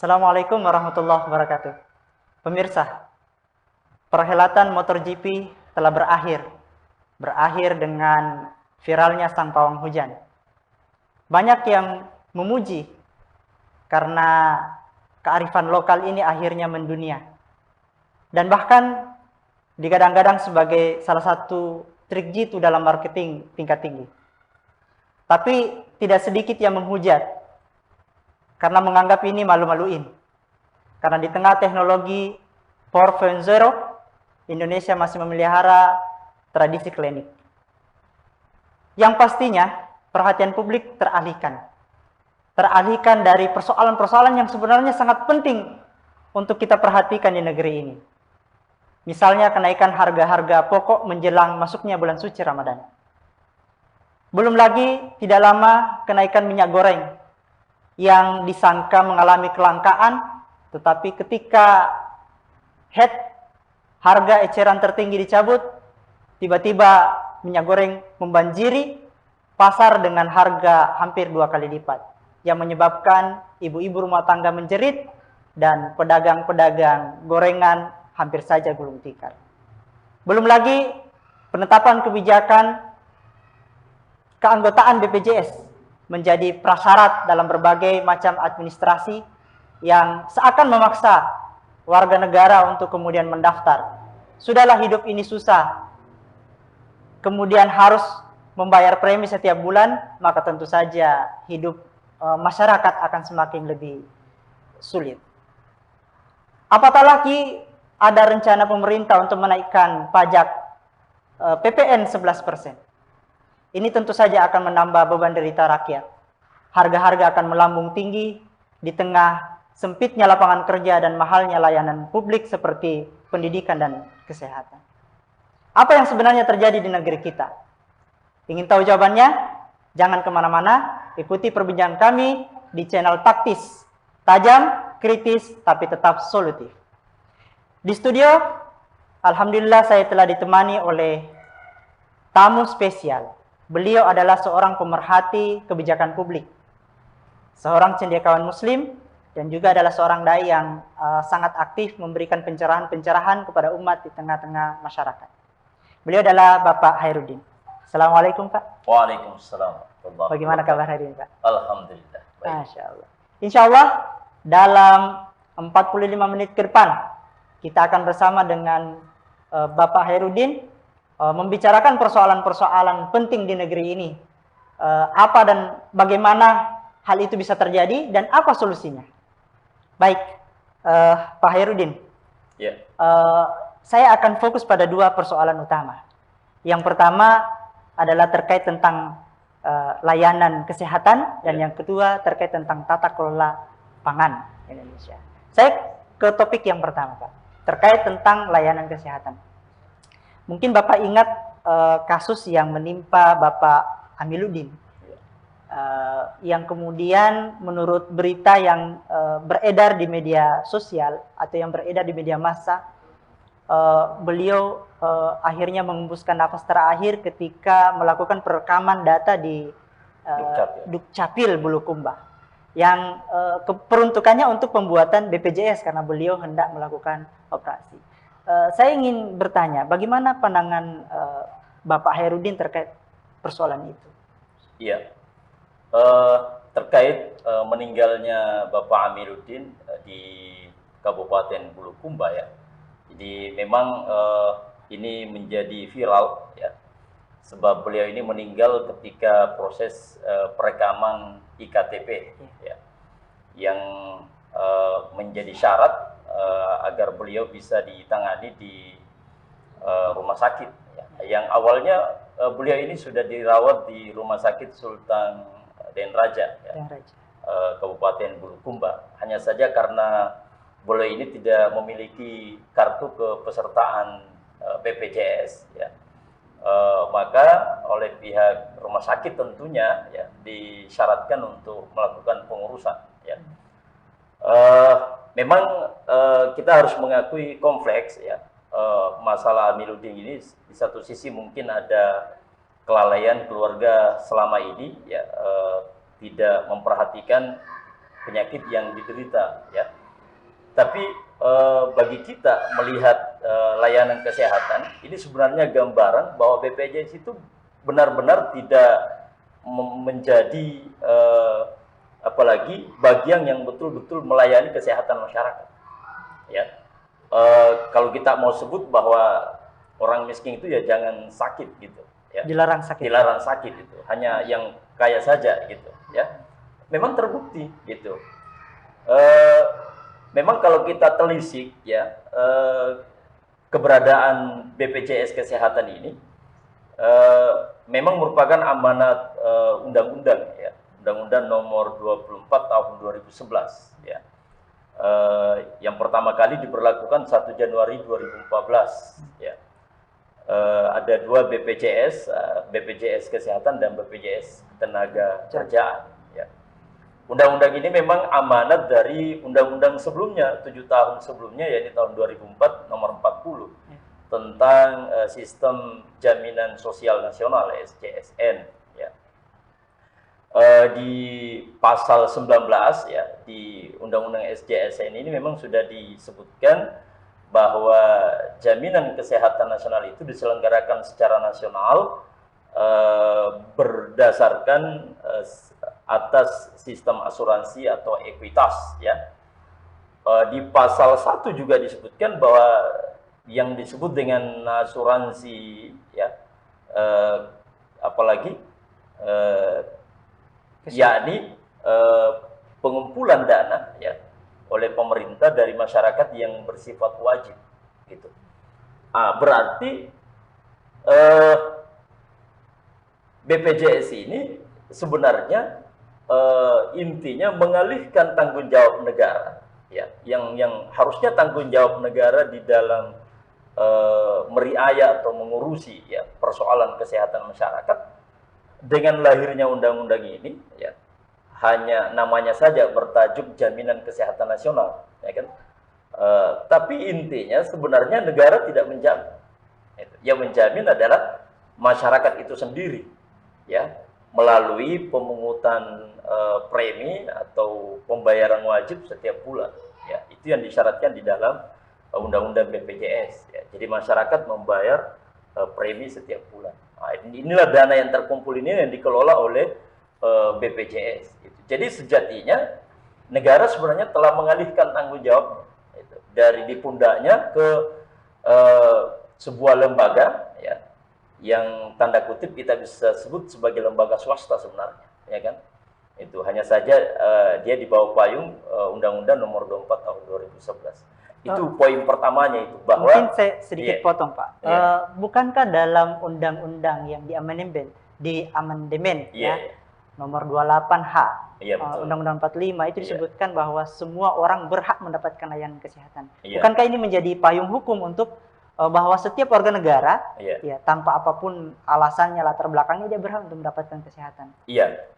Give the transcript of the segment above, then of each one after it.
Assalamualaikum warahmatullahi wabarakatuh. Pemirsa, perhelatan MotoGP telah berakhir. Berakhir dengan viralnya sang pawang hujan. Banyak yang memuji karena kearifan lokal ini akhirnya mendunia. Dan bahkan digadang-gadang sebagai salah satu trik jitu dalam marketing tingkat tinggi. Tapi tidak sedikit yang menghujat karena menganggap ini malu-maluin. Karena di tengah teknologi 4.0, Indonesia masih memelihara tradisi klinik. Yang pastinya perhatian publik teralihkan. Teralihkan dari persoalan-persoalan yang sebenarnya sangat penting untuk kita perhatikan di negeri ini. Misalnya kenaikan harga-harga pokok menjelang masuknya bulan suci Ramadan. Belum lagi tidak lama kenaikan minyak goreng yang disangka mengalami kelangkaan, tetapi ketika harga eceran tertinggi dicabut, tiba-tiba minyak goreng membanjiri pasar dengan harga hampir 2 kali lipat, yang menyebabkan ibu-ibu rumah tangga menjerit dan pedagang-pedagang gorengan hampir saja gulung tikar. Belum lagi penetapan kebijakan keanggotaan BPJS menjadi prasyarat dalam berbagai macam administrasi yang seakan memaksa warga negara untuk kemudian mendaftar. Sudahlah hidup ini susah, kemudian harus membayar premi setiap bulan, maka tentu saja hidup masyarakat akan semakin lebih sulit. Apatah lagi ada rencana pemerintah untuk menaikkan pajak PPN 11%. Ini tentu saja akan menambah beban derita rakyat. Harga-harga akan melambung tinggi di tengah sempitnya lapangan kerja dan mahalnya layanan publik seperti pendidikan dan kesehatan. Apa yang sebenarnya terjadi di negeri kita? Ingin tahu jawabannya? Jangan kemana-mana, ikuti perbincangan kami di channel Taktis. Tajam, kritis, tapi tetap solutif. Di studio, alhamdulillah saya telah ditemani oleh tamu spesial. Beliau adalah seorang pemerhati kebijakan publik, seorang cendekiawan muslim, dan juga adalah seorang dai yang sangat aktif memberikan pencerahan-pencerahan kepada umat di tengah-tengah masyarakat. Beliau adalah Bapak Khairuddin. Assalamualaikum Pak. Waalaikumsalam. Bagaimana kabar hari ini Pak? Alhamdulillah. Baik. Masya Allah. Insya Allah dalam 45 menit ke depan kita akan bersama dengan Bapak Khairuddin membicarakan persoalan-persoalan penting di negeri ini. Apa dan bagaimana hal itu bisa terjadi dan apa solusinya. Baik, Pak Khairuddin. Ya. Saya akan fokus pada 2 persoalan utama. Yang pertama adalah terkait tentang layanan kesehatan dan yang kedua terkait tentang tata kelola pangan Indonesia. Saya ke topik yang pertama, Pak, terkait tentang layanan kesehatan. Mungkin Bapak ingat kasus yang menimpa Bapak Amiluddin, yang kemudian menurut berita yang beredar di media sosial atau yang beredar di media massa, beliau akhirnya mengembuskan nafas terakhir ketika melakukan perekaman data di Dukcapil Bulukumba, yang peruntukannya untuk pembuatan BPJS karena beliau hendak melakukan operasi. Saya ingin bertanya, bagaimana pandangan Bapak Khairuddin terkait persoalan itu? Iya, terkait meninggalnya Bapak Amiruddin di Kabupaten Bulukumba ya. Jadi memang ini menjadi viral ya, sebab beliau ini meninggal ketika proses perekaman IKTP ya, yang menjadi syarat agar beliau bisa ditangani di rumah sakit ya. Yang awalnya beliau ini sudah dirawat di Rumah Sakit Sultan Den Raja ya, Kabupaten Bulukumba. Hanya saja karena beliau ini tidak memiliki kartu kepesertaan BPJS ya, maka oleh pihak rumah sakit tentunya ya disyaratkan untuk melakukan pengurusan ya. Memang kita harus mengakui kompleks ya, masalah Amiluddin ini. Di satu sisi mungkin ada kelalaian keluarga selama ini ya, tidak memperhatikan penyakit yang diderita ya. Tapi bagi kita melihat layanan kesehatan, ini sebenarnya gambaran bahwa BPJS itu benar-benar tidak menjadi apalagi bagian yang betul-betul melayani kesehatan masyarakat. Ya, kalau kita mau sebut bahwa orang miskin itu ya jangan sakit gitu. Ya. Dilarang sakit. Dilarang sakit itu, hanya yang kaya saja gitu. Ya, memang terbukti gitu. Memang kalau kita telisik ya keberadaan BPJS Kesehatan ini memang merupakan amanat undang-undang ya, Undang-Undang Nomor 24 Tahun 2011 ya. Yang pertama kali diberlakukan 1 Januari 2014 ya. Ada dua BPJS, BPJS Kesehatan dan BPJS Tenaga Kerjaan ya. Undang-undang ini memang amanat dari undang-undang sebelumnya, 7 tahun sebelumnya, yaitu tahun 2004 nomor 40 tentang sistem jaminan sosial nasional SJSN ya. Di pasal 19 ya di undang-undang SJSN ini memang sudah disebutkan bahwa jaminan kesehatan nasional itu diselenggarakan secara nasional berdasarkan atas sistem asuransi atau ekuitas ya. Di pasal 1 juga disebutkan bahwa yang disebut dengan asuransi ya apalagi yakni pengumpulan dana ya oleh pemerintah dari masyarakat yang bersifat wajib gitu. Berarti BPJS ini sebenarnya intinya mengalihkan tanggung jawab negara ya, yang harusnya tanggung jawab negara di dalam meriaya atau mengurusi ya persoalan kesehatan masyarakat. Dengan lahirnya undang-undang ini ya, hanya namanya saja bertajuk Jaminan Kesehatan Nasional ya kan, tapi intinya sebenarnya negara tidak menjamin. Yang menjamin adalah masyarakat itu sendiri ya, melalui pemungutan premi atau pembayaran wajib setiap bulan ya. Itu yang disyaratkan di dalam undang-undang BPJS ya. Jadi masyarakat membayar premi setiap bulan. Inilah dana yang terkumpul ini yang dikelola oleh BPJS gitu. Jadi sejatinya negara sebenarnya telah mengalihkan tanggung jawab gitu, dari di pundaknya ke sebuah lembaga ya, yang tanda kutip kita bisa sebut sebagai lembaga swasta sebenarnya ya kan. Itu hanya saja dia di bawah payung Undang-Undang Nomor 24 Tahun 2011. Itu poin pertamanya itu, bahwa mungkin saya sedikit potong Pak. Bukankah dalam undang-undang yang di amandemen ya nomor 28H Undang-Undang 45 itu disebutkan bahwa semua orang berhak mendapatkan layanan kesehatan. Bukankah ini menjadi payung hukum untuk bahwa setiap warga negara ya tanpa apapun alasannya, latar belakangnya, dia berhak untuk mendapatkan kesehatan? Iya.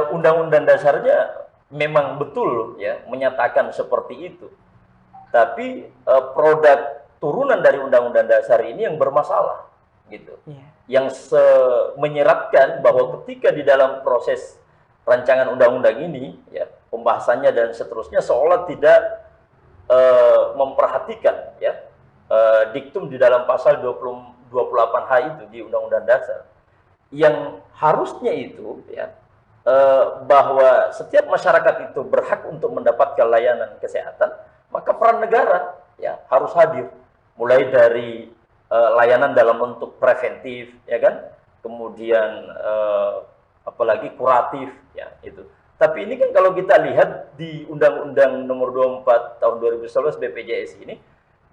Undang-undang dasarnya memang betul ya menyatakan seperti itu. Tapi produk turunan dari undang-undang dasar ini yang bermasalah gitu. Yang menyeratkan bahwa ketika di dalam proses rancangan undang-undang ini ya, pembahasannya dan seterusnya seolah tidak memperhatikan ya diktum di dalam pasal 28H itu di undang-undang dasar, yang harusnya itu ya bahwa setiap masyarakat itu berhak untuk mendapatkan layanan kesehatan, maka peran negara ya harus hadir, mulai dari layanan dalam bentuk preventif ya kan, kemudian apalagi kuratif ya itu. Tapi ini kan kalau kita lihat di Undang-Undang Nomor 24 Tahun 2011 BPJS ini,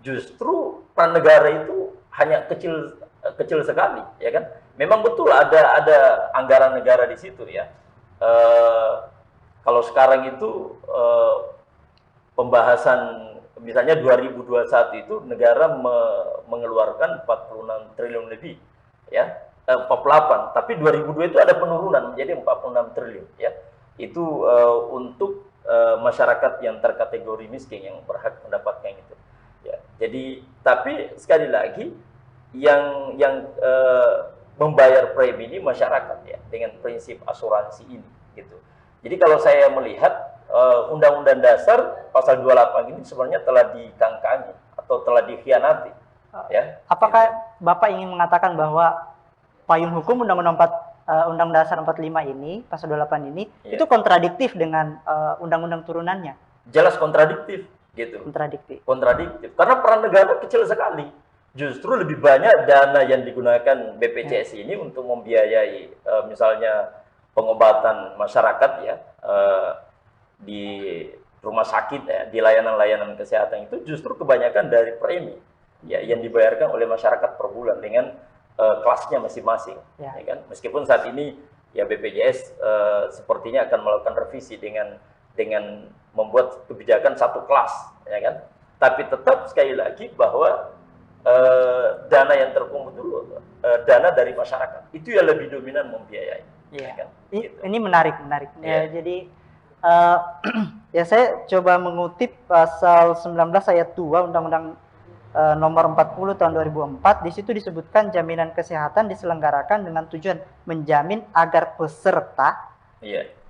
justru peran negara itu hanya kecil sekali ya kan. Memang betul ada anggaran negara di situ ya. Kalau sekarang itu pembahasan misalnya 2021 itu negara mengeluarkan 46 triliun lebih ya, 48, tapi 2002 itu ada penurunan menjadi 46 triliun ya. Itu untuk masyarakat yang terkategori miskin yang berhak mendapatkan itu ya. Jadi tapi sekali lagi yang membayar premi ini masyarakat ya, dengan prinsip asuransi ini gitu. Jadi kalau saya melihat Undang-Undang Dasar pasal 28 ini sebenarnya telah dikangkangi atau telah dikhianati. Ya. Apakah Bapak ingin mengatakan bahwa payung hukum Undang Dasar 45 ini, pasal 28 ini, itu kontradiktif dengan undang-undang turunannya? Jelas kontradiktif, gitu. Kontradiktif. Karena peran negara kecil sekali. Justru lebih banyak dana yang digunakan BPJS ini untuk membiayai misalnya pengobatan masyarakat ya di rumah sakit ya, di layanan-layanan kesehatan itu justru kebanyakan dari premi ya yang dibayarkan oleh masyarakat per bulan dengan kelasnya masing-masing, ya kan? Meskipun saat ini ya BPJS sepertinya akan melakukan revisi dengan membuat kebijakan satu kelas, ya kan? Tapi tetap sekali lagi bahwa dana yang terkumpul dulu dana dari masyarakat itu yang lebih dominan membiayai. Ya kan? Gitu. Ini menarik. Ya, jadi ya saya coba mengutip pasal 19 ayat 2 Undang-Undang nomor 40 tahun 2004. Di situ disebutkan jaminan kesehatan diselenggarakan dengan tujuan menjamin agar peserta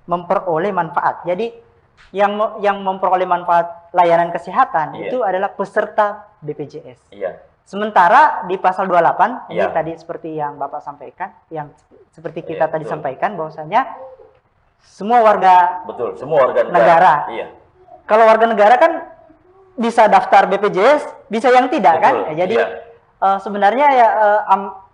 memperoleh manfaat. Jadi yang memperoleh manfaat layanan kesehatan itu adalah peserta BPJS. Sementara di pasal 28 ini tadi seperti yang Bapak sampaikan, yang seperti kita tadi sampaikan bahwasanya semua warga semua warga negara. Kalau warga negara kan bisa daftar BPJS, bisa yang tidak kan? Ya, jadi sebenarnya ya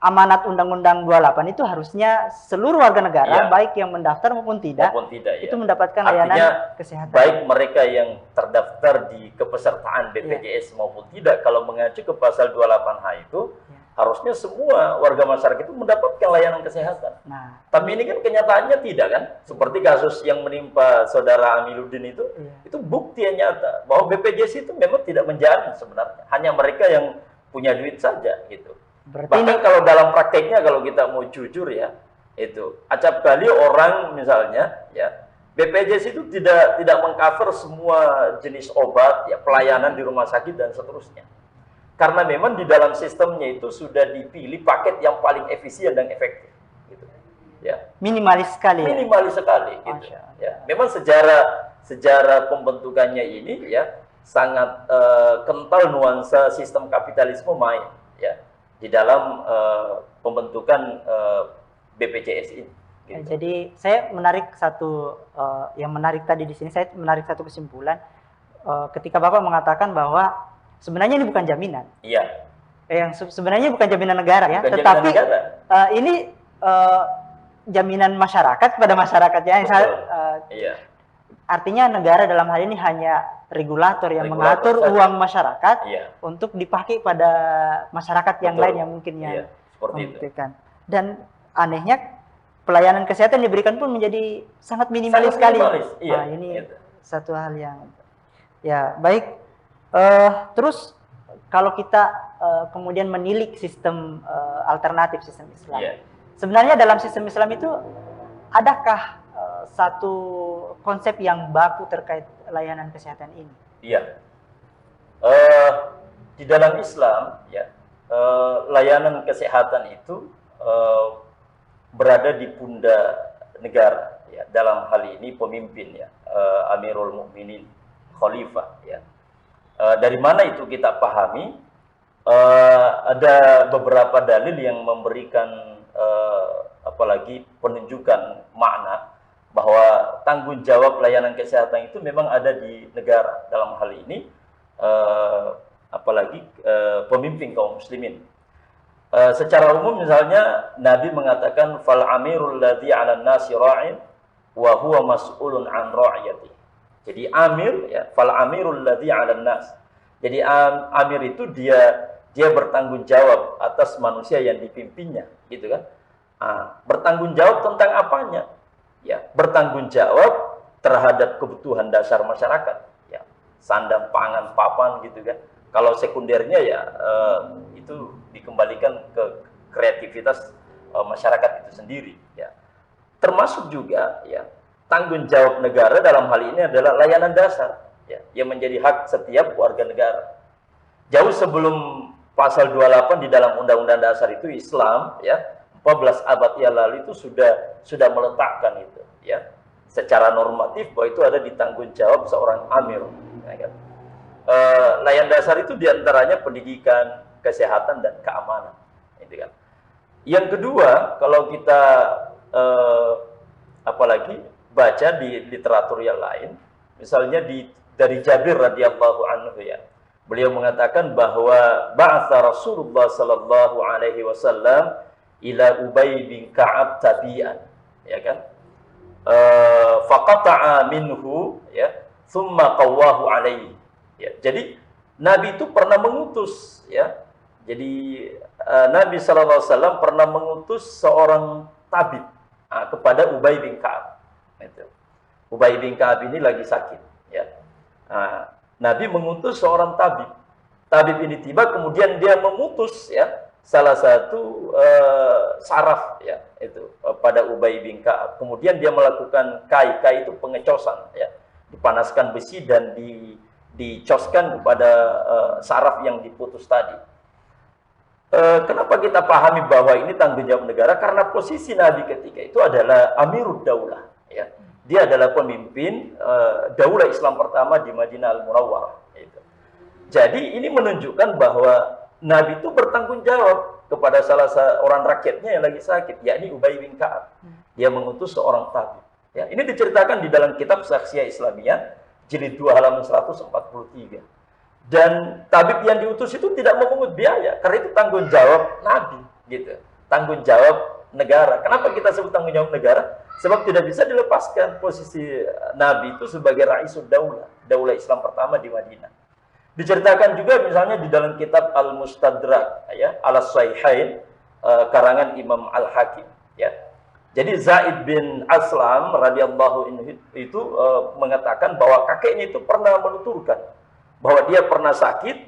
amanat Undang-Undang 28 itu harusnya seluruh warga negara baik yang mendaftar maupun tidak itu mendapatkan layanan kesehatan. Baik mereka yang terdaftar di kepesertaan BPJS maupun tidak, kalau mengacu ke pasal 28H itu harusnya semua warga masyarakat itu mendapatkan layanan kesehatan. Nah, tapi ini kan kenyataannya tidak kan? Seperti kasus yang menimpa saudara Amiruddin itu bukti yang nyata bahwa BPJS itu memang tidak menjamin sebenarnya. Hanya mereka yang punya duit saja gitu. Bahkan kalau dalam prakteknya kalau kita mau jujur ya, itu acap kali orang misalnya ya BPJS itu tidak mengcover semua jenis obat ya, pelayanan di rumah sakit dan seterusnya. Karena memang di dalam sistemnya itu sudah dipilih paket yang paling efisien dan efektif gitu. Ya. Minimalis sekali. Minimalis sekali gitu. Ya. Memang sejarah pembentukannya ini ya sangat kental nuansa sistem kapitalisme main ya di dalam pembentukan BPJS ini. Gitu. Jadi saya menarik yang menarik tadi di sini, saya menarik satu kesimpulan ketika Bapak mengatakan bahwa sebenarnya ini bukan jaminan. Yang sebenarnya bukan jaminan negara ya, tetapi ini jaminan masyarakat pada masyarakatnya. Artinya negara dalam hal ini hanya regulator yang mengatur uang masyarakat untuk dipakai pada masyarakat yang lain yang mungkin yang membutuhkan. Dan anehnya pelayanan kesehatan diberikan pun menjadi sangat minimalis sekali. Nah, ini satu hal yang ya baik. Terus kalau kita kemudian menilik sistem alternatif sistem Islam, sebenarnya dalam sistem Islam itu adakah satu konsep yang baku terkait layanan kesehatan ini? Di dalam Islam ya layanan kesehatan itu berada di pundak negara ya, dalam hal ini pemimpin ya, Amirul Mukminin, Khalifah ya. Dari mana itu kita pahami? Ada beberapa dalil yang memberikan apalagi penunjukan makna bahwa tanggung jawab layanan kesehatan itu memang ada di negara, dalam hal ini apalagi pemimpin kaum muslimin. Secara umum misalnya Nabi mengatakan fal amirul ladzi 'alan nasi ra'in wa huwa mas'ulun an ra'iyati. Jadi amir ya, fal amirul ladzi 'alan nas. Jadi amir itu dia bertanggung jawab atas manusia yang dipimpinnya, gitu kan? Bertanggung jawab tentang apanya? Ya, bertanggung jawab terhadap kebutuhan dasar masyarakat, ya, sandang, pangan, papan, gitu kan. Kalau sekundernya ya itu dikembalikan ke kreativitas masyarakat itu sendiri, ya. Termasuk juga ya tanggung jawab negara dalam hal ini adalah layanan dasar, ya, yang menjadi hak setiap warga negara. Jauh sebelum pasal 28 di dalam Undang-Undang Dasar itu Islam ya 14 abad yang lalu itu sudah meletakkan itu ya secara normatif bahwa itu ada di tanggung jawab seorang amir. Ya kan? Layan dasar itu diantaranya pendidikan, kesehatan, dan keamanan. Gitu kan. Yang kedua, kalau kita apalagi baca di literatur yang lain, misalnya dari Jabir radhiyallahu anhu ya, beliau mengatakan bahwa ba'atha Rasulullah sallallahu alaihi wasallam ila Ubay bin Ka'ab tabi'an, ya kan? Faqata'a minhu ya, thumma qawwahu alaihi. Ya, jadi Nabi itu pernah mengutus ya. Jadi Nabi sallallahu alaihi wasallam pernah mengutus seorang tabib kepada Ubay bin Ka'ab. Itu. Ubay bin Ka'ab ini lagi sakit ya. Nabi mengutus seorang tabib. Tabib ini tiba, kemudian dia memutus ya salah satu saraf ya itu pada Ubay bin Ka'ab. Kemudian dia melakukan kai itu pengecosan ya. Dipanaskan besi dan dicoskan kepada saraf yang diputus tadi. Kenapa kita pahami bahwa ini tanggung jawab negara? Karena posisi Nabi ketika itu adalah Amirud Daulah ya. Dia adalah pemimpin daulah Islam pertama di Madinah Al-Munawwarah. Gitu. Jadi ini menunjukkan bahwa Nabi itu bertanggung jawab kepada salah seorang rakyatnya yang lagi sakit, yakni Ubay bin Ka'ab. Dia mengutus seorang tabib. Ya, ini diceritakan di dalam kitab Saksiyah Islamiyah, jilid 2 halaman 143. Dan tabib yang diutus itu tidak memungut biaya, karena itu tanggung jawab Nabi. Gitu. Tanggung jawab negara. Kenapa kita sebut tanggung jawab negara? Sebab tidak bisa dilepaskan posisi Nabi itu sebagai Raisud Daulah, daulah Islam pertama di Madinah. Diceritakan juga misalnya di dalam kitab Al-Mustadrak ya, Al-Sahihain karangan Imam Al-Hakim ya. Jadi Zaid bin Aslam radhiyallahu anhu itu mengatakan bahwa kakeknya itu pernah menuturkan bahwa dia pernah sakit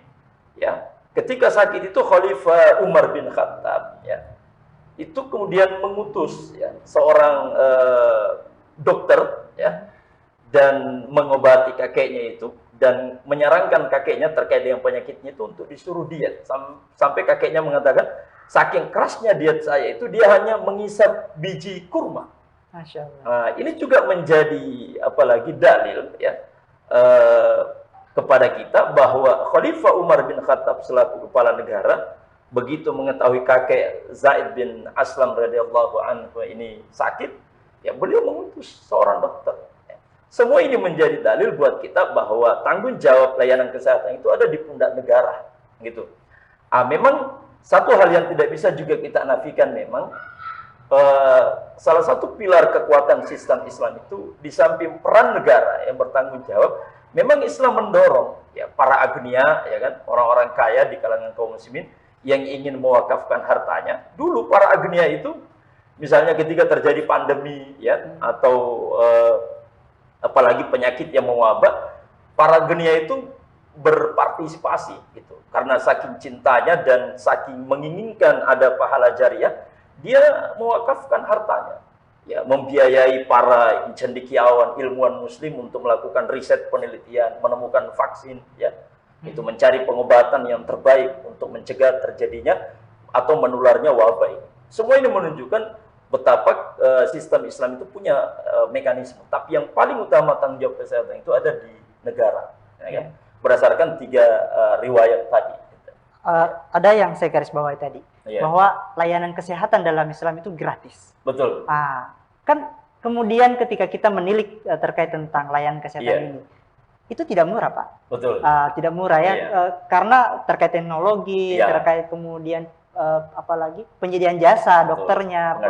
ya. Ketika sakit itu Khalifah Umar bin Khattab ya. Itu kemudian mengutus ya, seorang dokter ya, dan mengobati kakeknya itu dan menyarankan kakeknya terkait dengan penyakitnya itu untuk disuruh diet sampai kakeknya mengatakan saking kerasnya diet saya itu dia hanya mengisap biji kurma. Masya Allah. Nah, ini juga menjadi apalagi dalil ya kepada kita bahwa Khalifah Umar bin Khattab selaku kepala negara begitu mengetahui kakek Zaid bin Aslam radhiyallahu anhu ini sakit, ya beliau mengutus seorang dokter. Ya. Semua ini menjadi dalil buat kita bahwa tanggung jawab layanan kesehatan itu ada di pundak negara, gitu. Memang satu hal yang tidak bisa juga kita nafikan memang salah satu pilar kekuatan sistem Islam itu di samping peran negara yang bertanggung jawab, memang Islam mendorong ya para agniya, ya kan, orang-orang kaya di kalangan kaum muslimin yang ingin mewakafkan hartanya. Dulu para agniya itu misalnya ketika terjadi pandemi ya atau apalagi penyakit yang mewabah, para agniya itu berpartisipasi gitu. Karena saking cintanya dan saking menginginkan ada pahala jariah, dia mewakafkan hartanya. Ya, membiayai para cendekiawan, ilmuwan muslim untuk melakukan riset penelitian, menemukan vaksin ya. Itu mencari pengobatan yang terbaik untuk mencegah terjadinya atau menularnya wabah ini. Semua ini menunjukkan betapa sistem Islam itu punya mekanisme. Tapi yang paling utama tanggung jawab kesehatan itu ada di negara, ya kan? Berdasarkan 3 riwayat tadi. Ada yang saya garis bawahi tadi, bahwa layanan kesehatan dalam Islam itu gratis. Betul. Kan kemudian ketika kita menilik terkait tentang layanan kesehatan ini, itu tidak murah, Pak. Betul. Tidak murah ya, karena terkait teknologi, terkait kemudian apalagi penyediaan jasa, dokternya,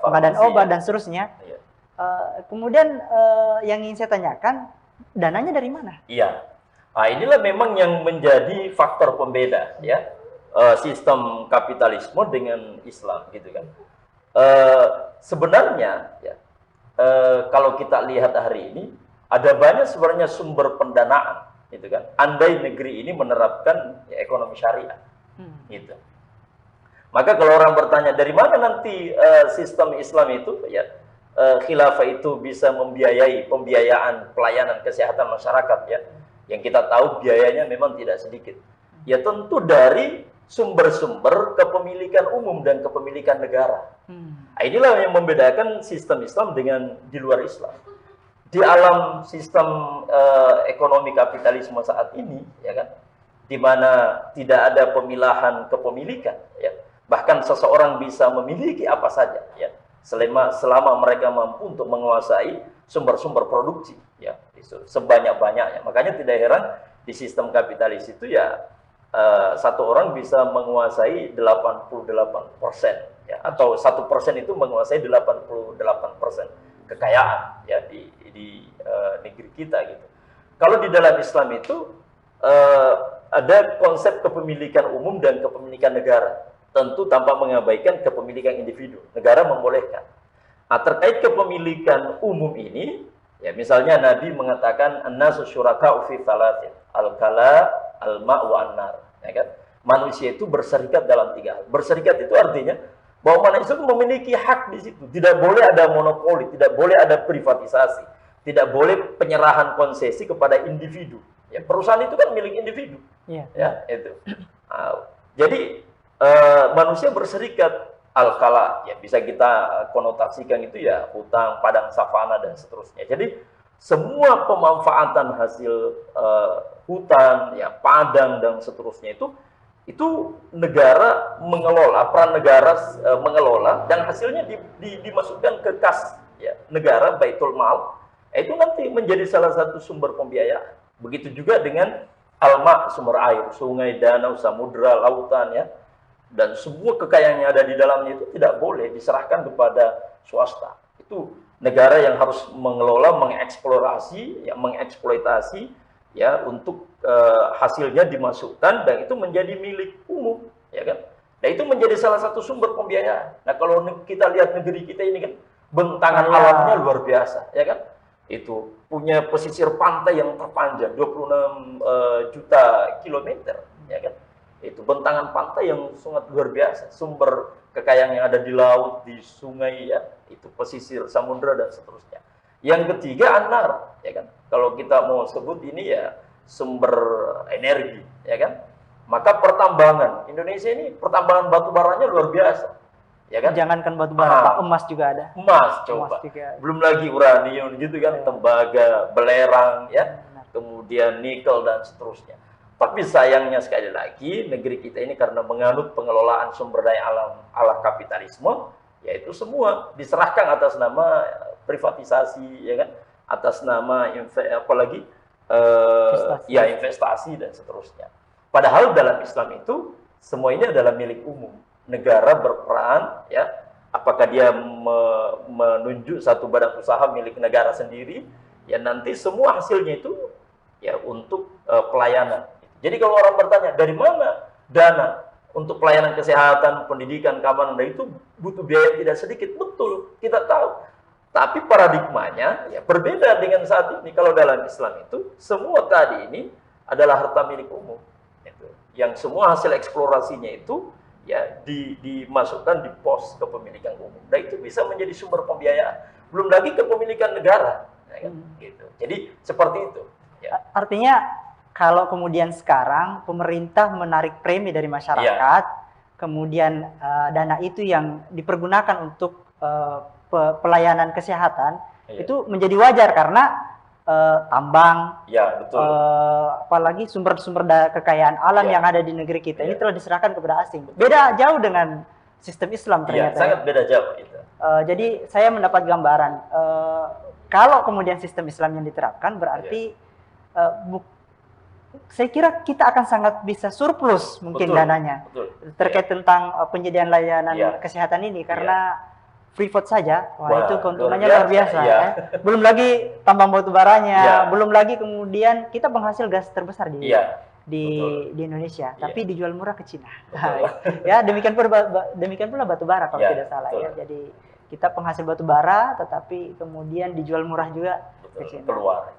pengadaan obat dan seterusnya. Kemudian yang ingin saya tanyakan, dananya dari mana? Iya. Inilah memang yang menjadi faktor pembeda ya sistem kapitalisme dengan Islam, gitu kan. Sebenarnya ya kalau kita lihat hari ini, ada banyak sebenarnya sumber pendanaan, gitu kan. Andai negeri ini menerapkan ya, ekonomi syariah, gitu. Maka kalau orang bertanya dari mana nanti sistem Islam itu, ya khilafah itu bisa membiayai pembiayaan pelayanan kesehatan masyarakat, ya, yang kita tahu biayanya memang tidak sedikit. Ya tentu dari sumber-sumber kepemilikan umum dan kepemilikan negara. Inilah yang membedakan sistem Islam dengan di luar Islam. di alam sistem ekonomi kapitalisme saat ini, ya kan, di mana tidak ada pemilahan kepemilikan, ya, bahkan seseorang bisa memiliki apa saja, ya, selama mereka mampu untuk menguasai sumber-sumber produksi, ya, sebanyak-banyaknya. Makanya tidak heran di sistem kapitalis itu ya satu orang bisa menguasai 88%, ya, atau 1% itu menguasai 88% kekayaan, ya, di negeri kita gitu. Kalau di dalam Islam itu ada konsep kepemilikan umum dan kepemilikan negara, tentu tanpa mengabaikan kepemilikan individu. Negara membolehkan. Nah, terkait kepemilikan umum ini, ya, misalnya Nabi mengatakan an-nasu syuraka'u fi thalathin, al-kala, al-ma' wa an-nar, ya kan? Manusia itu berserikat dalam 3 hal. Berserikat itu artinya bahwa manusia itu memiliki hak di situ. Tidak boleh ada monopoli, tidak boleh ada privatisasi, tidak boleh penyerahan konsesi kepada individu. Ya, perusahaan itu kan milik individu. Iya. Ya, itu. Nah, jadi manusia berserikat al-kala, ya, bisa kita konotasikan itu ya hutan, padang savana dan seterusnya. Jadi semua pemanfaatan hasil hutan, ya, padang dan seterusnya itu negara mengelola, peran negara mengelola, dan hasilnya dimasukkan ke kas, ya, negara, baitul mal. Itu nanti menjadi salah satu sumber pembiayaan. Begitu juga dengan alma, sumber air, sungai, danau, samudra, lautan, ya, dan semua kekayaan yang ada di dalamnya itu tidak boleh diserahkan kepada swasta. Itu negara yang harus mengelola, mengeksplorasi, ya, mengeksploitasi, ya, untuk hasilnya dimasukkan dan itu menjadi milik umum, ya kan? Nah, itu menjadi salah satu sumber pembiayaan. Nah, kalau kita lihat negeri kita ini kan bentangan alamnya luar biasa, ya kan? Itu punya pesisir pantai yang terpanjang 26 juta kilometer, ya kan? Itu bentangan pantai yang sangat luar biasa, sumber kekayaan yang ada di laut, di sungai, ya, itu pesisir, samudra dan seterusnya. Yang ketiga an-nar, ya kan? Kalau kita mau sebut ini ya sumber energi, ya kan? Maka pertambangan Indonesia ini, pertambangan batu baranya luar biasa, ya kan? Jangankan batu bara, Pak, emas juga ada. Emas, coba. Belum lagi uranium gitu kan, tembaga, belerang, ya, kemudian nikel dan seterusnya. Tapi sayangnya sekali lagi negeri kita ini karena menganut pengelolaan sumber daya alam ala kapitalisme, yaitu semua diserahkan atas nama privatisasi, ya kan, atas nama apalagi investasi dan seterusnya. Padahal dalam Islam itu semua ini adalah milik umum. Negara berperan, ya, apakah dia menunjuk satu badan usaha milik negara sendiri, ya, nanti semua hasilnya itu ya untuk pelayanan. Jadi kalau orang bertanya dari mana dana untuk pelayanan kesehatan, pendidikan, keamanan, dan itu butuh biaya tidak sedikit, betul, kita tahu. Tapi paradigmanya ya berbeda dengan saat ini. Kalau dalam Islam itu semua tadi ini adalah harta milik umum. Itu. Yang semua hasil eksplorasinya itu ya dimasukkan di pos kepemilikan umum. Dan itu bisa menjadi sumber pembiayaan. Belum lagi kepemilikan negara. Ya kan? Gitu. Jadi seperti itu. Ya. Artinya kalau kemudian sekarang pemerintah menarik premi dari masyarakat, kemudian dana itu yang dipergunakan untuk pelayanan kesehatan, itu menjadi wajar karena tambang, ya, betul. Apalagi sumber-sumber kekayaan alam yang ada di negeri kita ini telah diserahkan kepada asing. Beda jauh dengan sistem Islam ternyata. Sangat beda jauh itu. Jadi saya mendapat gambaran kalau kemudian sistem Islam yang diterapkan berarti saya kira kita akan sangat bisa surplus mungkin dananya terkait tentang penyediaan layanan kesehatan ini karena freeport saja, wah itu keuntungannya luar biasa. Ya. Belum lagi tambang batu baranya, belum lagi kemudian kita penghasil gas terbesar di Indonesia, tapi dijual murah ke Cina. Ya, demikian pula batu bara kalau tidak salah ya. Jadi kita penghasil batu bara, tetapi kemudian dijual murah juga ke Cina.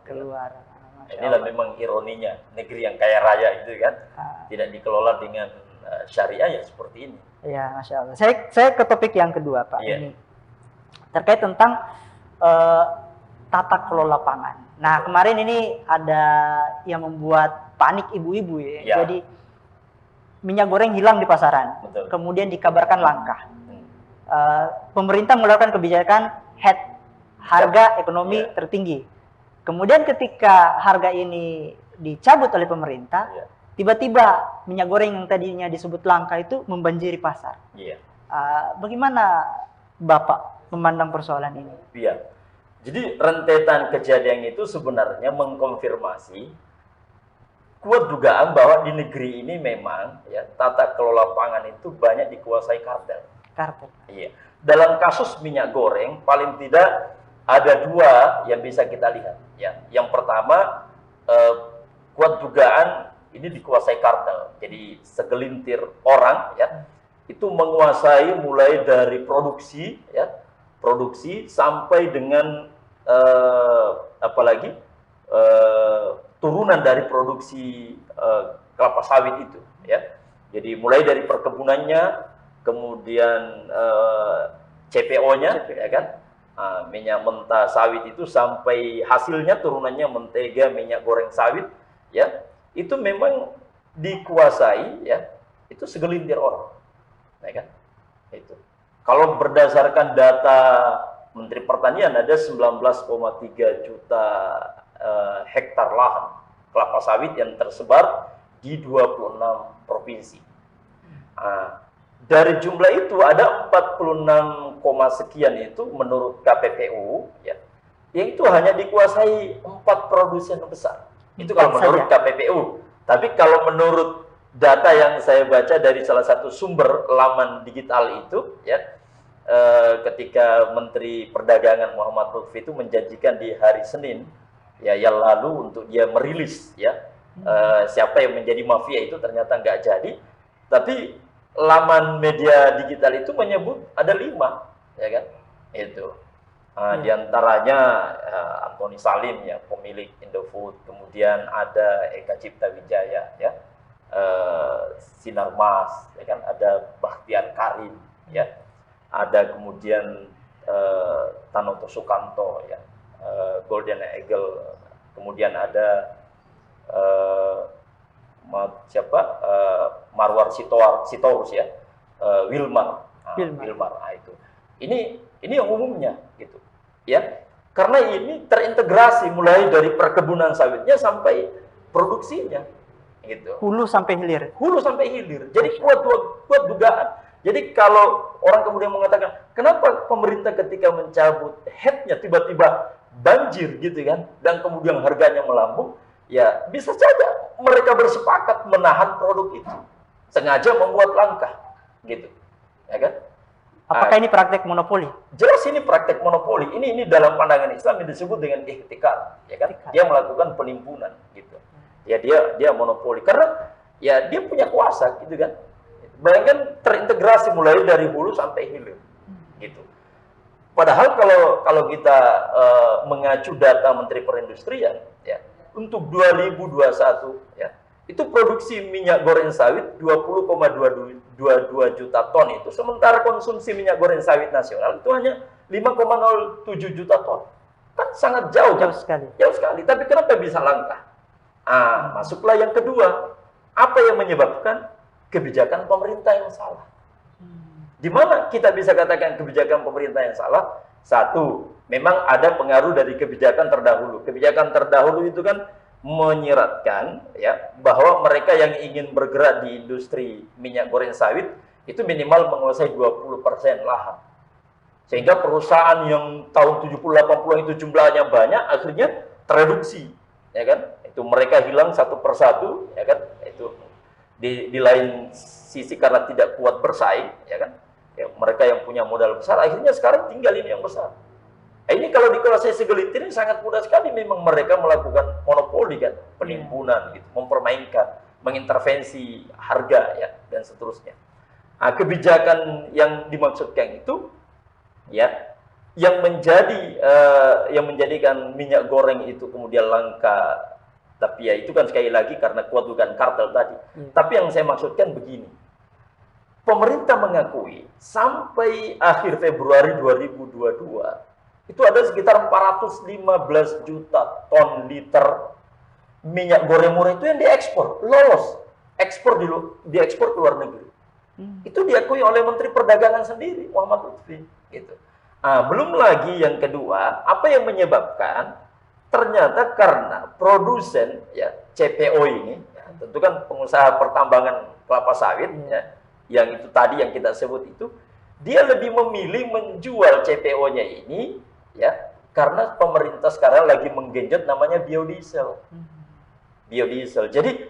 Keluar. Inilah memang ironinya negeri yang kaya raya itu kan, tidak dikelola dengan syariah ya seperti ini. Ya, Masya Allah. Saya ke topik yang kedua, Pak. Ini terkait tentang tata kelola pangan. Nah, kemarin ini ada yang membuat panik ibu-ibu ya. Jadi minyak goreng hilang di pasaran. Betul. Kemudian dikabarkan langka. Pemerintah mengeluarkan kebijakan harga ekonomi tertinggi. Kemudian ketika harga ini dicabut oleh pemerintah, Iya. tiba-tiba minyak goreng yang tadinya disebut langka itu membanjiri pasar. Iya. Bagaimana Bapak memandang persoalan ini? Iya. Jadi rentetan kejadian itu sebenarnya mengkonfirmasi kuat dugaan bahwa di negeri ini memang ya tata kelola pangan itu banyak dikuasai kartel. Kartel. Iya. Dalam kasus minyak goreng paling tidak ada dua yang bisa kita lihat. Ya, yang pertama kuat dugaan ini dikuasai kartel. Jadi segelintir orang ya itu menguasai mulai dari produksi ya, produksi sampai dengan apalagi turunan dari produksi kelapa sawit itu ya. Jadi mulai dari perkebunannya, kemudian CPO-nya ya kan, minyak mentah sawit itu sampai hasilnya turunannya mentega, minyak goreng sawit ya, itu memang dikuasai ya, itu segelintir orang ya kan. Itu kalau berdasarkan data Menteri Pertanian ada 19,3 juta hektar lahan kelapa sawit yang tersebar di 26 provinsi. Dari jumlah itu ada 46, sekian itu menurut KPPU ya, yang itu hanya dikuasai 4 produsen besar. Itu kalau menurut KPPU. Tapi kalau menurut data yang saya baca dari salah satu sumber laman digital itu ya, ketika Menteri Perdagangan Muhammad Lutfi itu menjanjikan di hari Senin ya yang lalu untuk dia merilis ya siapa yang menjadi mafia itu, ternyata nggak jadi. Tapi laman media digital itu menyebut ada 5 ya kan, itu diantaranya Antoni Salim ya, pemilik Indofood, kemudian ada Eka Cipta Wijaya ya, Sinarmas ya kan, ada Bakhtiar Karim ya, ada kemudian Tanoto Sukanto ya, Golden Eagle, kemudian ada Marwar Sitorus ya, Wilmar. Nah, itu. Ini yang umumnya gitu. Ya. Karena ini terintegrasi mulai dari perkebunan sawitnya sampai produksinya gitu. Hulu sampai hilir. Hulu sampai hilir. Jadi kuat dugaan. Jadi kalau orang kemudian mengatakan, kenapa pemerintah ketika mencabut headnya tiba-tiba banjir gitu kan, dan kemudian harganya melambung, ya bisa saja mereka bersepakat menahan produk itu, sengaja membuat langka, gitu, ya kan? Apakah ini praktek monopoli? Jelas ini praktek monopoli. Ini dalam pandangan Islam yang disebut dengan ihtikar, ya kan? Dia melakukan penimbunan, gitu. Ya dia monopoli karena ya dia punya kuasa, gitu kan? Bayangkan terintegrasi mulai dari hulu sampai hilir, gitu. Padahal kalau kita mengacu data Menteri Perindustrian, ya, untuk 2021, ya, itu produksi minyak goreng sawit 20,22 juta ton itu, sementara konsumsi minyak goreng sawit nasional itu hanya 5,07 juta ton. Kan sangat jauh sekali. Jauh sekali. Tapi kenapa bisa langka? Masuklah yang kedua. Apa yang menyebabkan? Kebijakan pemerintah yang salah. Di mana kita bisa katakan kebijakan pemerintah yang salah? Satu, memang ada pengaruh dari kebijakan terdahulu. Kebijakan terdahulu itu kan menyiratkan ya bahwa mereka yang ingin bergerak di industri minyak goreng sawit itu minimal menguasai 20% lahan. Sehingga perusahaan yang tahun 70-80 itu jumlahnya banyak akhirnya tereduksi, ya kan? Itu mereka hilang satu persatu, ya kan? Itu di lain sisi karena tidak kuat bersaing, ya kan? Ya, mereka yang punya modal besar akhirnya sekarang tinggal ini yang besar. Nah, ini kalau dikuasai segelintir ini sangat mudah sekali memang mereka melakukan monopoli kan, penimbunan gitu, mempermainkan, mengintervensi harga ya dan seterusnya. Nah, kebijakan yang dimaksudkan itu ya yang menjadikan minyak goreng itu kemudian langka. Tapi ya itu kan sekali lagi karena kuat dugaan kartel tadi. Tapi yang saya maksudkan begini. Pemerintah mengakui sampai akhir Februari 2022 itu ada sekitar 415 juta ton liter minyak goreng murah itu yang diekspor, lolos. Diekspor ke luar negeri. Itu diakui oleh Menteri Perdagangan sendiri, Muhammad Lutfi, gitu. Belum lagi yang kedua, apa yang menyebabkan Ternyata karena produsen ya CPO ini, ya, tentu kan pengusaha pertambangan kelapa sawit ya, yang itu tadi yang kita sebut itu, dia lebih memilih menjual CPO-nya ini ya karena pemerintah sekarang lagi menggenjot namanya biodiesel. Biodiesel. Jadi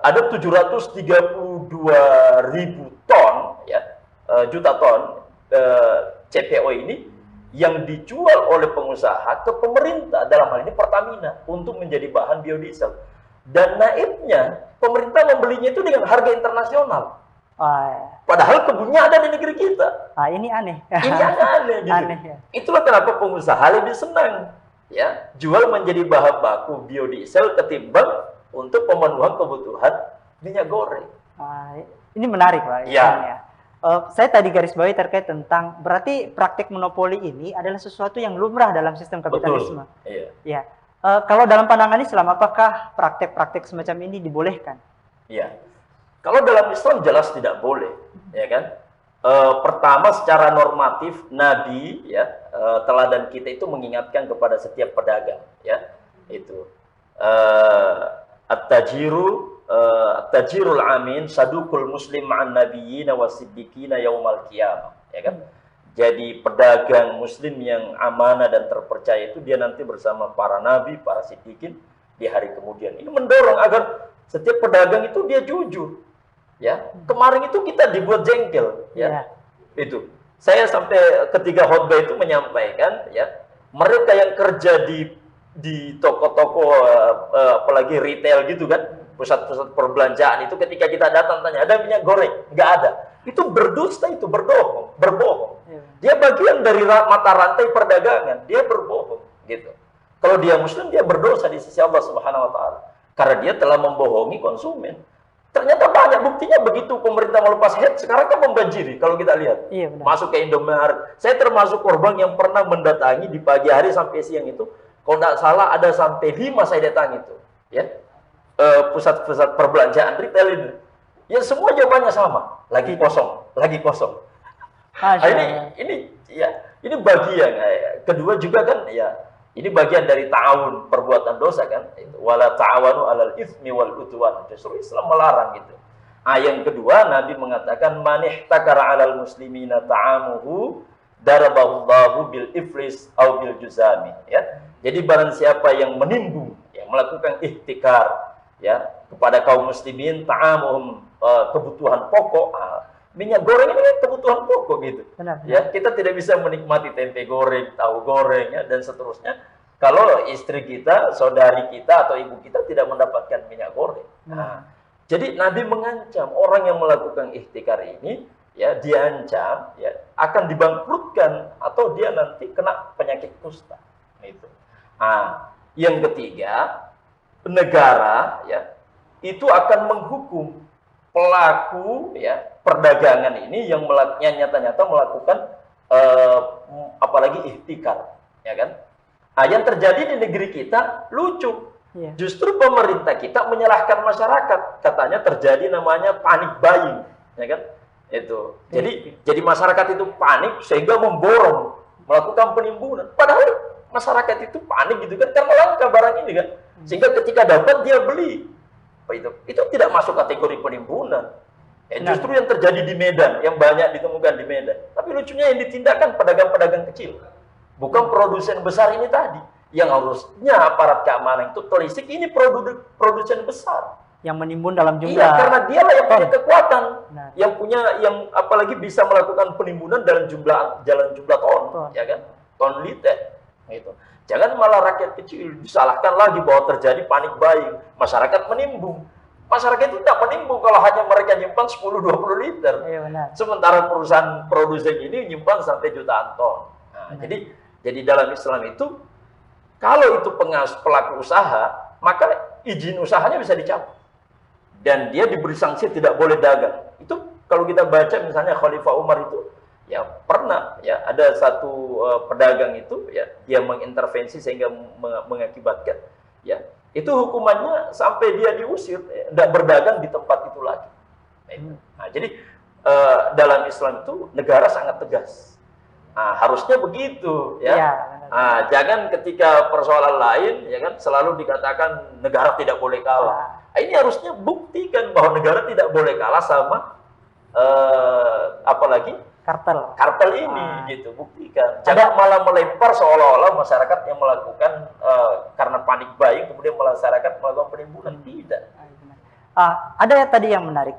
ada 732.000 ton ya, juta ton CPO ini yang dijual oleh pengusaha ke pemerintah, dalam hal ini Pertamina, untuk menjadi bahan biodiesel. Dan naibnya pemerintah membelinya itu dengan harga internasional. Padahal kebunnya ada di negeri kita. Ini aneh. Ini aneh gitu. Aneh, ya. Itulah kenapa pengusaha lebih senang ya jual menjadi bahan baku biodiesel ketimbang untuk pemenuhan kebutuhan minyak goreng. Ini menarik, Pak. Ya. Saya tadi garis bawahi terkait tentang berarti praktik monopoli ini adalah sesuatu yang lumrah dalam sistem kapitalisme. Betul. Iya. Ya. Kalau dalam pandangan Islam, apakah praktek-praktek semacam ini dibolehkan? Iya. Kalau dalam Islam jelas tidak boleh, ya kan? Pertama secara normatif Nabi ya teladan kita itu mengingatkan kepada setiap pedagang, ya itu at-tajirul amin sadukul muslim ma'an nabiyina wasiddiqina yaumal qiyamah, ya kan? Jadi pedagang muslim yang amanah dan terpercaya itu dia nanti bersama para nabi, para siddiqin di hari kemudian. Ini mendorong agar setiap pedagang itu dia jujur. Ya, kemarin itu kita dibuat jengkel, ya. Itu. Saya sampai ketika khutbah itu menyampaikan, ya, mereka yang kerja di toko-toko apalagi retail gitu kan, pusat-pusat perbelanjaan itu ketika kita datang tanya, ada minyak goreng? Nggak ada. Itu berdusta, itu berbohong. Dia bagian dari mata rantai perdagangan, dia berbohong, gitu. Kalau dia muslim, dia berdosa di sisi Allah Subhanahu wa taala karena dia telah membohongi konsumen. Ternyata banyak buktinya begitu pemerintah melepas head, sekarang kan membanjiri kalau kita lihat. Iya, benar. Masuk ke Indomaret. Saya termasuk korban yang pernah mendatangi di pagi hari sampai siang itu. Kalau tidak salah ada sampai 5 saya datang itu. Ya, pusat-pusat perbelanjaan retail itu. Ya semua jawabannya sama. Lagi kosong, lagi kosong. Ini bagian. Kedua juga kan ya. Ini bagian dari ta'awun perbuatan dosa kan. Wala ta'awanu 'alal itsmi wal udwan. Justru Islam melarang itu. Yang kedua Nabi mengatakan man ihtakara 'alal muslimina ta'amuhu darabahullahu bil iflis au bil juzami, ya. Jadi barang siapa yang menimbun, yang melakukan ihtikar ya kepada kaum muslimin ta'amuhum, kebutuhan pokok. Minyak goreng ini kan kebutuhan pokok gitu. Benar. Ya, kita tidak bisa menikmati tempe goreng, tahu goreng ya, dan seterusnya kalau istri kita, saudari kita atau ibu kita tidak mendapatkan minyak goreng. Jadi Nabi mengancam orang yang melakukan ihtikar ini ya diancam ya akan dibangkrutkan atau dia nanti kena penyakit kusta. Itu. Yang ketiga, negara ya itu akan menghukum pelaku ya perdagangan ini yang nyata-nyata melakukan apalagi ihtikar, ya kan? Yang terjadi di negeri kita lucu. Justru pemerintah kita menyalahkan masyarakat, katanya terjadi namanya panic buying, ya kan? Itu. Jadi masyarakat itu panik sehingga memborong, melakukan penimbunan. Padahal masyarakat itu panik gitu kan karena langka barang ini kan. Sehingga ketika dapat dia beli. Itu tidak masuk kategori penimbunan. Justru yang terjadi di Medan, yang banyak ditemukan di Medan. Tapi lucunya yang ditindakkan pedagang-pedagang kecil. Bukan produsen besar ini tadi. Yang harusnya aparat keamanan itu telisik, ini produsen besar. Yang menimbun dalam jumlah. Iya, karena dialah yang punya kekuatan. Yang apalagi bisa melakukan penimbunan dalam jumlah ton. Ya kan? Ton liter. Gitu. Jangan malah rakyat kecil disalahkan lagi bahwa terjadi panik buying. Masyarakat menimbun. Masyarakat itu tidak menimbun kalau hanya mereka nyimpan 10-20 liter. Iya, benar. Sementara perusahaan produsen ini nyimpan sampai jutaan ton. Jadi dalam Islam itu, kalau itu pelaku usaha, maka izin usahanya bisa dicabut. Dan dia diberi sanksi tidak boleh dagang. Itu kalau kita baca misalnya Khalifah Umar itu, ya pernah ya ada satu pedagang itu ya dia mengintervensi sehingga mengakibatkan ya itu hukumannya sampai dia diusir, tidak berdagang di tempat itu lagi. Jadi dalam Islam itu negara sangat tegas. Harusnya begitu ya. Jangan ketika persoalan lain ya kan selalu dikatakan negara tidak boleh kalah. Ini harusnya buktikan bahwa negara tidak boleh kalah sama apalagi kartel ini gitu, buktikan. Jangan malah melempar seolah-olah masyarakat yang melakukan karena panik buying kemudian masyarakat melakukan penimbunan. Tidak. Ada ya tadi yang menarik.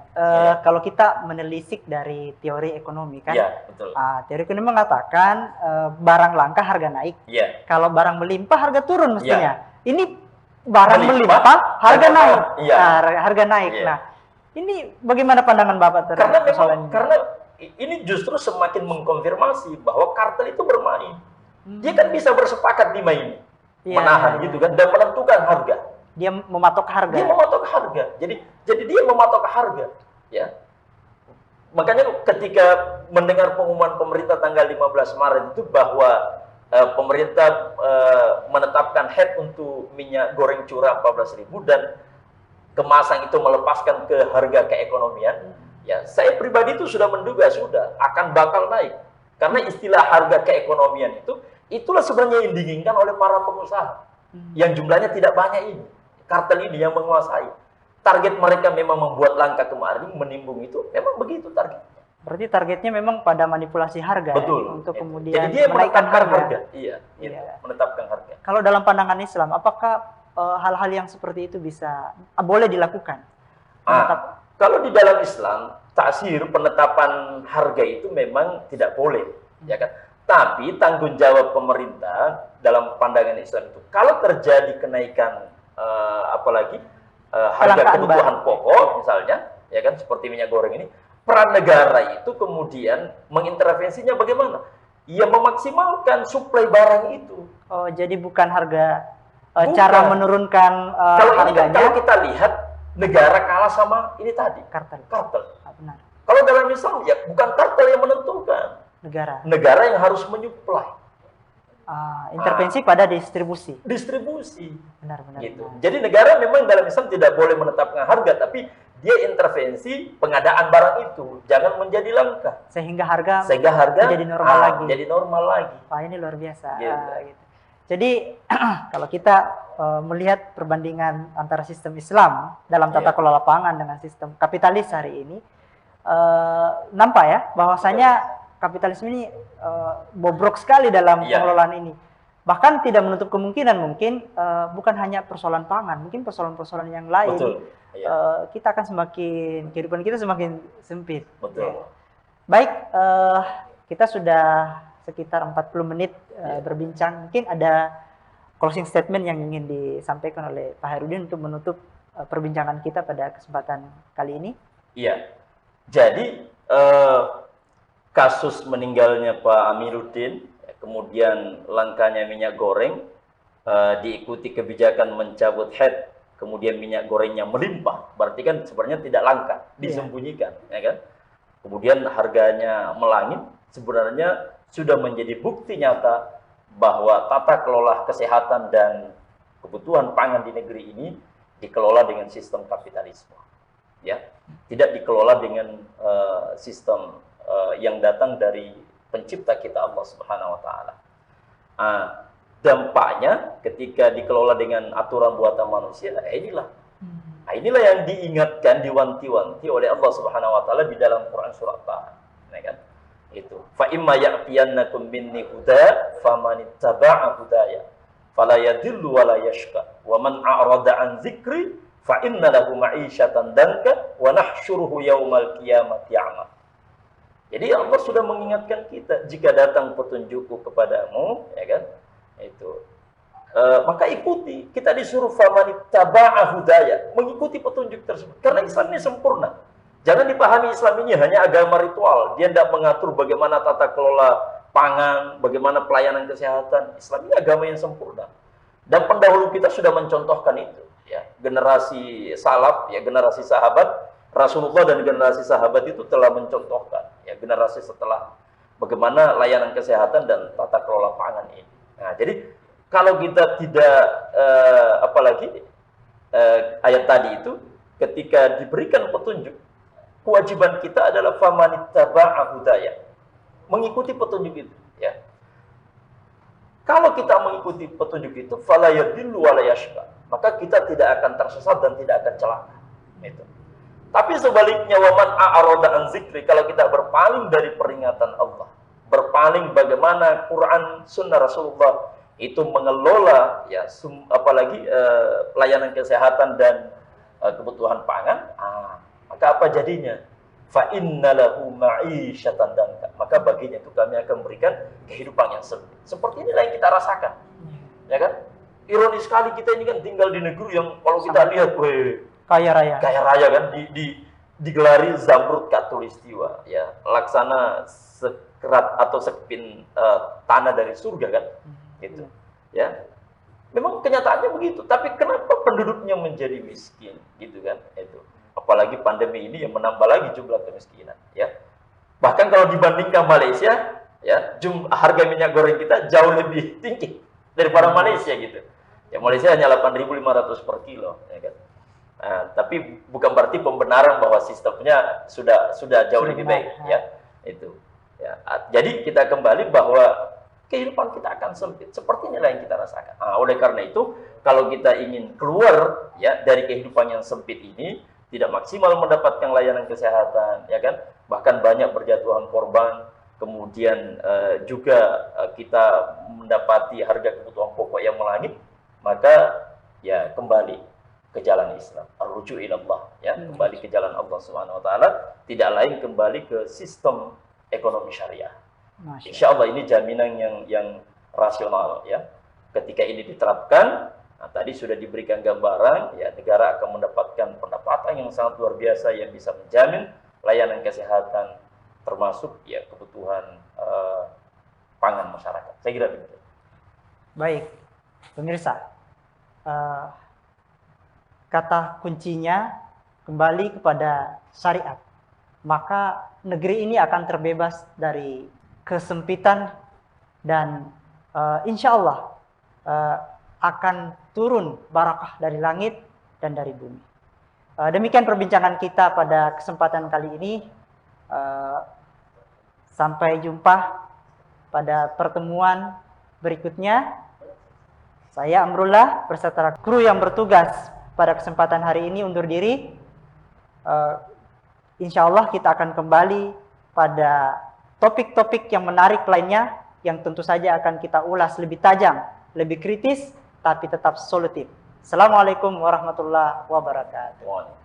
Kalau kita menelisik dari teori ekonomi kan, betul. Teori ekonomi mengatakan barang langka harga naik. Kalau barang melimpah harga turun mestinya. Ini barang melimpah harga naik. Harga naik. Nah, ini bagaimana pandangan Bapak terhadap persoalan ini? Karena ini justru semakin mengkonfirmasi bahwa kartel itu bermain. Dia kan bisa bersepakat di main, menahan gitu kan dan menentukan harga. Dia mematok harga. Jadi dia mematok harga, ya. Makanya ketika mendengar pengumuman pemerintah tanggal 15 Maret itu bahwa pemerintah menetapkan head untuk minyak goreng curah 14.000 dan kemasan itu melepaskan ke harga keekonomian, ya saya pribadi itu sudah menduga akan bakal naik. Karena istilah harga keekonomian itulah sebenarnya yang diinginkan oleh para pengusaha yang jumlahnya tidak banyak ini. Kartel ini yang menguasai. Target mereka memang membuat langka kemarin, menimbun itu memang begitu targetnya. Berarti targetnya memang pada manipulasi harga. Betul. Untuk kemudian jadi dia menaikkan harga. Iya. Menetapkan harga. Kalau dalam pandangan Islam, apakah hal-hal yang seperti itu bisa boleh dilakukan? Kalau di dalam Islam, taksir penetapan harga itu memang tidak boleh, ya kan? Tapi tanggung jawab pemerintah dalam pandangan Islam itu, kalau terjadi kenaikan apalagi harga kebutuhan pokok misalnya, ya kan, seperti minyak goreng ini, peran negara itu kemudian mengintervensinya bagaimana? Ya memaksimalkan suplai barang itu. Oh, jadi bukan harga cara menurunkan harganya. Kalau kita lihat negara kalah sama ini tadi kartel. Benar. Kalau dalam Islam ya bukan kartel yang menentukan, negara yang harus menyuplai. Intervensi pada distribusi. Benar. Gitu. Jadi negara memang dalam Islam tidak boleh menetapkan harga, tapi dia intervensi pengadaan barang itu jangan menjadi langka sehingga harga menjadi normal lagi. Wah, ini luar biasa. Gitu. Jadi kalau kita melihat perbandingan antara sistem Islam dalam tata kelola pangan dengan sistem kapitalis hari ini, nampak ya bahwasanya kapitalisme ini bobrok sekali dalam pengelolaan ini. Bahkan tidak menutup kemungkinan mungkin bukan hanya persoalan pangan, mungkin persoalan-persoalan yang lain. Kita akan kehidupan kita semakin sempit. Baik, kita sudah sekitar 40 menit berbincang. Mungkin ada closing statement yang ingin disampaikan oleh Pak Hairudin untuk menutup perbincangan kita pada kesempatan kali ini. Iya. Jadi kasus meninggalnya Pak Amiruddin, kemudian langkanya minyak goreng, diikuti kebijakan mencabut head, kemudian minyak gorengnya melimpah, berarti kan sebenarnya tidak langka, disembunyikan, ya kan? Kemudian harganya melangit, sebenarnya sudah menjadi bukti nyata bahwa tata kelola kesehatan dan kebutuhan pangan di negeri ini dikelola dengan sistem kapitalisme, ya, tidak dikelola dengan sistem yang datang dari pencipta kita Allah Subhanahu wa Ta'ala. Dampaknya ketika dikelola dengan aturan buatan manusia, inilah yang diingatkan, diwanti-wanti oleh Allah Subhanahu wa Ta'ala di dalam Quran surat Taha, ya kan? Itu fa imma ya'tiyannakum minni huda famanittaba'a hudaya fala yadhillu wa la yashqa wa man a'rada an dzikri fa inna lahu ma'isyatan danka wa nahsyuruhu yaumal qiyamati a'ma. Jadi Allah sudah mengingatkan kita, jika datang petunjukku kepadamu, ya kan, itu maka ikuti. Kita disuruh famanittaba'a hudaya, mengikuti petunjuk tersebut, karena Islam ini sempurna. Jangan dipahami Islam ini hanya agama ritual. Dia tidak mengatur bagaimana tata kelola pangan, bagaimana pelayanan kesehatan. Islam ini agama yang sempurna. Dan pendahulu kita sudah mencontohkan itu. Ya, generasi salaf, ya, generasi sahabat Rasulullah dan generasi sahabat itu telah mencontohkan. Ya, generasi setelah bagaimana layanan kesehatan dan tata kelola pangan ini. Nah, jadi kalau kita tidak apalagi ayat tadi itu, ketika diberikan petunjuk, kewajiban kita adalah famanittaba'a hudaya, mengikuti petunjuk itu, ya. Kalau kita mengikuti petunjuk itu, fala yadillu wa la yashqa, maka kita tidak akan tersesat dan tidak akan celaka. Itu. Tapi sebaliknya, waman a'rada an zikri, kalau kita berpaling dari peringatan Allah, berpaling bagaimana Quran Sunnah Rasulullah itu mengelola ya apalagi layanan kesehatan dan kebutuhan pangan, maka apa jadinya? Fa innalahu ma'isyatan danka, maka baginya itu kami akan memberikan kehidupan yang sempit. Seperti inilah yang kita rasakan. Ya kan? Ironis sekali kita ini kan tinggal di negeri yang kalau kita lihat kaya raya. Kaya raya kan digelari Zamrud Katulistiwa ya, laksana sekerat atau sekepin tanah dari surga kan. Gitu. Ya. Memang kenyataannya begitu, tapi kenapa penduduknya menjadi miskin gitu kan? Itu. Apalagi pandemi ini yang menambah lagi jumlah kemiskinan ya. Bahkan kalau dibandingkan Malaysia ya, harga minyak goreng kita jauh lebih tinggi daripada Malaysia gitu. Ya Malaysia hanya 8.500 per kilo ya kan. Tapi bukan berarti pembenaran bahwa sistemnya sudah jauh lebih baik ya. Itu. Ya. Jadi kita kembali bahwa kehidupan kita akan sempit. Seperti inilah yang kita rasakan. Oleh karena itu, kalau kita ingin keluar ya dari kehidupan yang sempit ini, tidak maksimal mendapatkan layanan kesehatan, ya kan? Bahkan banyak berjatuhan korban. Kemudian juga kita mendapati harga kebutuhan pokok yang melangit, maka ya kembali ke jalan Islam, ar-ruju' ilallah, ya, kembali ke jalan Allah Subhanahu wa taala, tidak lain kembali ke sistem ekonomi syariah. Insya Allah ini jaminan yang rasional ya. Ketika ini diterapkan, tadi sudah diberikan gambaran ya, negara akan mendapatkan pendapatan yang sangat luar biasa yang bisa menjamin layanan kesehatan termasuk ya kebutuhan pangan masyarakat. Saya kira begitu. Baik, pemirsa, kata kuncinya kembali kepada syariat. Maka negeri ini akan terbebas dari kesempitan dan insya Allah akan turun barakah dari langit dan dari bumi. Demikian perbincangan kita pada kesempatan kali ini. Sampai jumpa pada pertemuan berikutnya. Saya Amrullah beserta kru yang bertugas pada kesempatan hari ini undur diri. Insya Allah kita akan kembali pada topik-topik yang menarik lainnya yang tentu saja akan kita ulas lebih tajam, lebih kritis, tapi tetap solutif. Assalamualaikum warahmatullahi wabarakatuh.